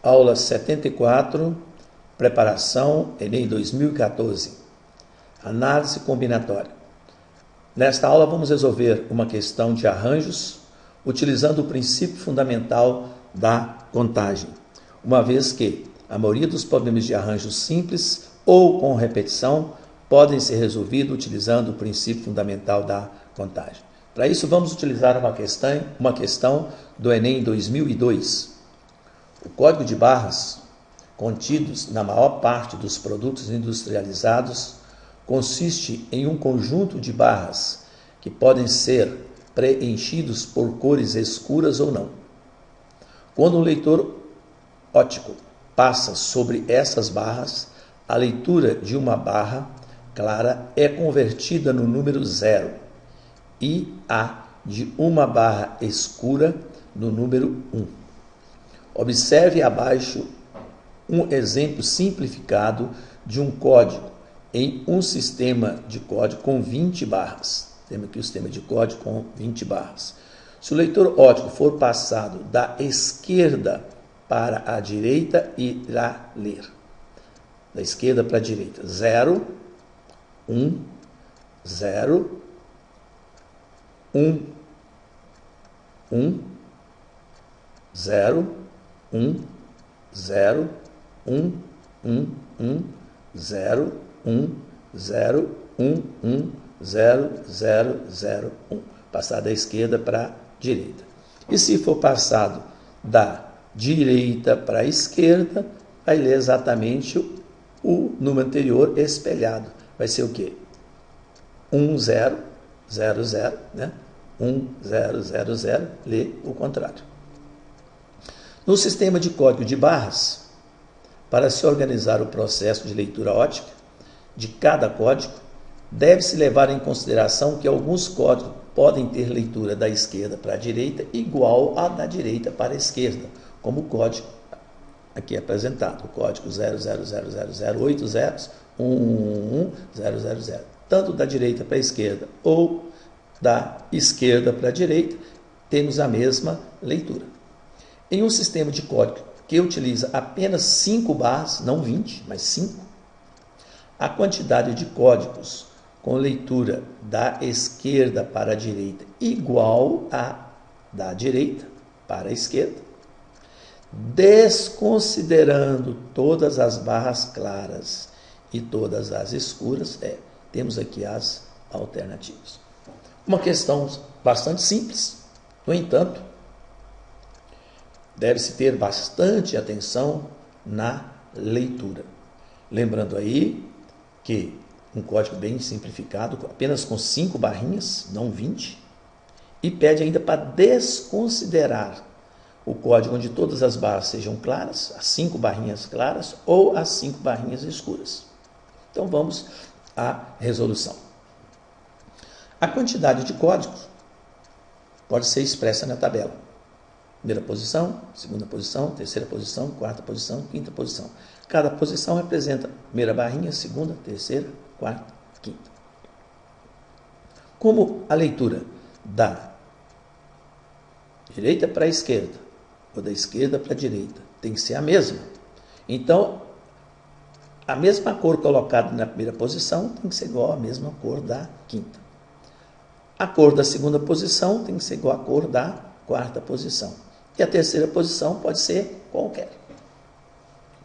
Aula 74, preparação Enem 2014, análise combinatória. Nesta aula vamos resolver uma questão de arranjos utilizando o princípio fundamental da contagem, uma vez que a maioria dos problemas de arranjos simples ou com repetição podem ser resolvidos utilizando o princípio fundamental da contagem. Para isso vamos utilizar uma questão do Enem 2002. O código de barras contidos na maior parte dos produtos industrializados consiste em um conjunto de barras que podem ser preenchidos por cores escuras ou não. Quando um leitor óptico passa sobre essas barras, a leitura de uma barra clara é convertida no número 0 e a de uma barra escura no número 1. Observe abaixo um exemplo simplificado de um código em um sistema de código com 20 barras. Temos aqui o sistema de código com 20 barras. Se o leitor óptico for passado da esquerda para a direita, irá ler. Da esquerda para a direita. 0, 1, 0, 1, 1, 0, 1, 0, 1, 1, 1, 0, 1, 0, 1, 1, 0, 0, 0, 1. Passar da esquerda para a direita. E se for passado da direita para a esquerda, vai ler exatamente o número anterior espelhado. Vai ser o quê? 1, 0, 0, 0, né? 1, 0, 0, 0, lê o contrário. No sistema de código de barras, para se organizar o processo de leitura óptica de cada código, deve-se levar em consideração que alguns códigos podem ter leitura da esquerda para a direita igual à da direita para a esquerda, como o código aqui apresentado, o código 0000008 zeros, 1110000, tanto da direita para a esquerda ou da esquerda para a direita, temos a mesma leitura. Em um sistema de código que utiliza apenas 5 barras, não 20, mas 5, a quantidade de códigos com leitura da esquerda para a direita igual à da direita para a esquerda, desconsiderando todas as barras claras e todas as escuras, temos aqui as alternativas. Uma questão bastante simples, no entanto, deve-se ter bastante atenção na leitura. Lembrando aí que um código bem simplificado, apenas com 5 barrinhas, não 20, e pede ainda para desconsiderar o código onde todas as barras sejam claras, as 5 barrinhas claras ou as 5 barrinhas escuras. Então vamos à resolução. A quantidade de códigos pode ser expressa na tabela. Primeira posição, segunda posição, terceira posição, quarta posição, quinta posição. Cada posição representa primeira barrinha, segunda, terceira, quarta, quinta. Como a leitura da direita para a esquerda ou da esquerda para a direita tem que ser a mesma, então a mesma cor colocada na primeira posição tem que ser igual à mesma cor da quinta. A cor da segunda posição tem que ser igual à cor da quarta posição. E a terceira posição pode ser qualquer.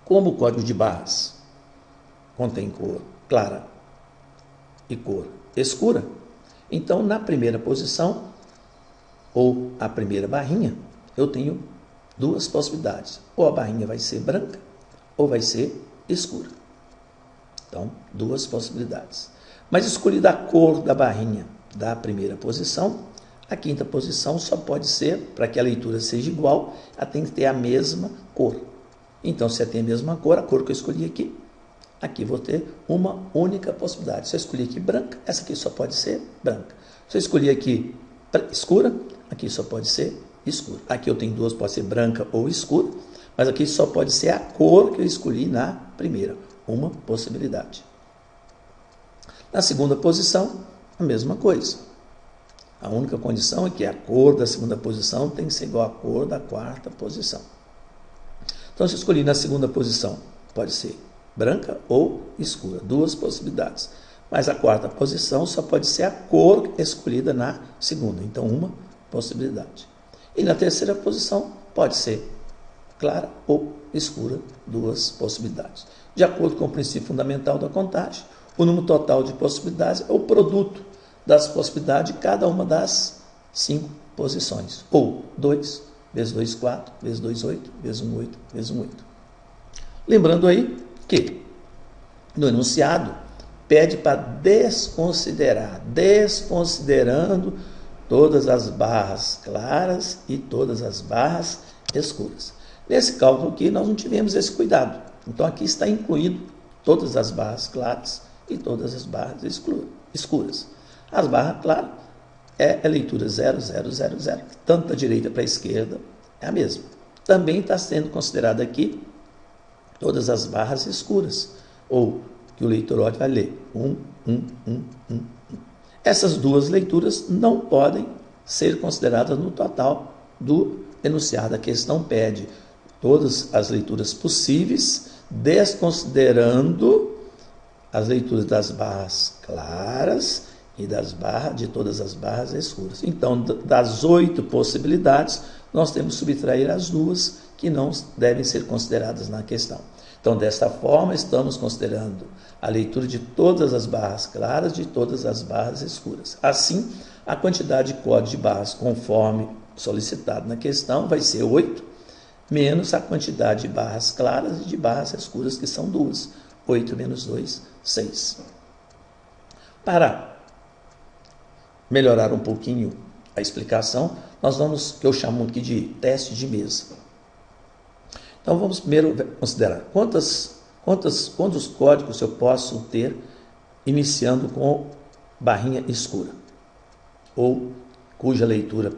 Como o código de barras contém cor clara e cor escura, então na primeira posição, ou a primeira barrinha, eu tenho duas possibilidades. Ou a barrinha vai ser branca, ou vai ser escura. Então, duas possibilidades. Mas escolhida a cor da barrinha da primeira posição, a quinta posição só pode ser, para que a leitura seja igual, ela tem que ter a mesma cor. Então, se ela tem a mesma cor, a cor que eu escolhi aqui vou ter uma única possibilidade. Se eu escolhi aqui branca, essa aqui só pode ser branca. Se eu escolhi aqui escura, aqui só pode ser escura. Aqui eu tenho duas, pode ser branca ou escura, mas aqui só pode ser a cor que eu escolhi na primeira. Uma possibilidade. Na segunda posição, a mesma coisa. A única condição é que a cor da segunda posição tem que ser igual à cor da quarta posição. Então, se eu escolhi na segunda posição, pode ser branca ou escura, duas possibilidades. Mas a quarta posição só pode ser a cor escolhida na segunda, então uma possibilidade. E na terceira posição pode ser clara ou escura, duas possibilidades. De acordo com o princípio fundamental da contagem, o número total de possibilidades é o produto das possibilidades de cada uma das 5 posições. Ou 2, vezes 2, 4, vezes 2, 8, vezes 1, 8, vezes 1, 8. Lembrando aí que no enunciado pede para desconsiderar, desconsiderando todas as barras claras e todas as barras escuras. Nesse cálculo aqui nós não tivemos esse cuidado. Então aqui está incluído todas as barras claras e todas as barras escuras. As barras claras é a leitura 0, 0, 0, 0, tanto da direita para a esquerda é a mesma. Também está sendo considerada aqui todas as barras escuras, ou que o leitor ódio vai ler 1, 1, 1, 1. Essas duas leituras não podem ser consideradas no total do enunciado. A questão pede todas as leituras possíveis, desconsiderando as leituras das barras claras e de todas as barras escuras. Então, das 8 possibilidades, nós temos que subtrair as 2 que não devem ser consideradas na questão. Então, desta forma, estamos considerando a leitura de todas as barras claras, de todas as barras escuras. Assim, a quantidade de código de barras, conforme solicitado na questão, vai ser 8, menos a quantidade de barras claras e de barras escuras, que são 2. 8 menos 2, 6. Para melhorar um pouquinho a explicação, nós vamos, que eu chamo aqui de teste de mesa. Então, vamos primeiro considerar quantos códigos eu posso ter iniciando com barrinha escura, ou cuja leitura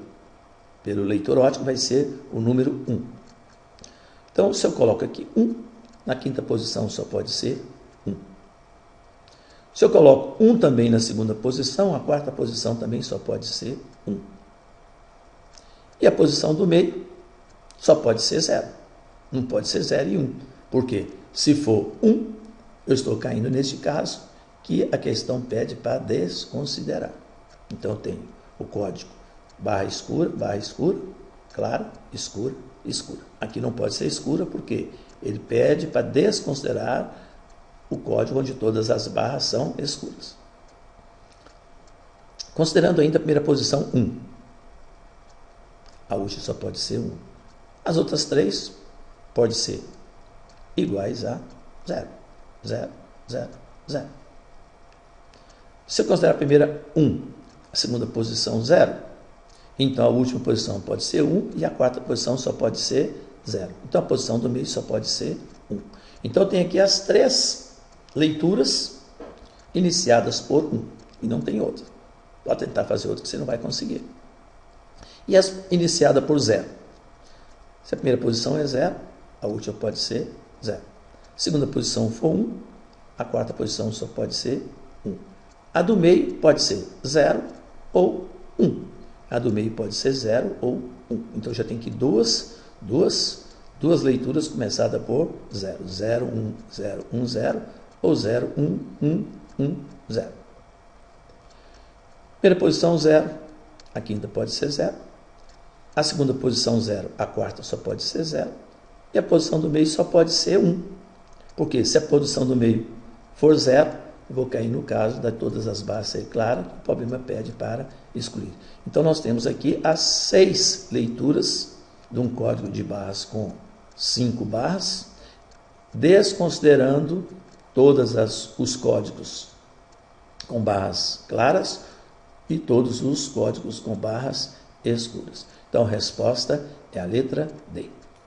pelo leitor óptico vai ser o número 1. Então, se eu coloco aqui 1, na quinta posição só pode ser 1. Se eu coloco 1 também na segunda posição, a quarta posição também só pode ser 1. E a posição do meio só pode ser 0. Não pode ser 0 e 1. Por quê? Se for 1, eu estou caindo neste caso que a questão pede para desconsiderar. Então, eu tenho o código barra escura, clara, escura, escura. Aqui não pode ser escura porque ele pede para desconsiderar o código onde todas as barras são escuras. Considerando ainda a primeira posição 1. A última só pode ser 1. As outras 3 podem ser iguais a 0, 0, 0, 0. Se eu considerar a primeira 1, a segunda posição 0, então a última posição pode ser 1 e a quarta posição só pode ser 0. Então a posição do meio só pode ser 1. Então eu tenho aqui as 3 leituras iniciadas por 1 e não tem outra. Pode tentar fazer outra que você não vai conseguir. E as iniciadas por 0. Se a primeira posição é 0, a última pode ser 0. Segunda posição for 1, a quarta posição só pode ser 1. A do meio pode ser 0 ou 1. A do meio pode ser 0 ou 1. Então já tem aqui duas leituras começadas por 0. 0, 1, 0, 1, 0 ou 0, 1, 1, 1, 0. Primeira posição 0, a quinta pode ser 0. A segunda posição 0, a quarta só pode ser 0. E a posição do meio só pode ser 1. Porque se a posição do meio for 0, eu vou cair no caso de todas as barras ser claras, o problema pede para excluir. Então, nós temos aqui as 6 leituras de um código de barras com 5 barras, desconsiderando todos os códigos com barras claras e todos os códigos com barras escuras. Então, a resposta é a letra D.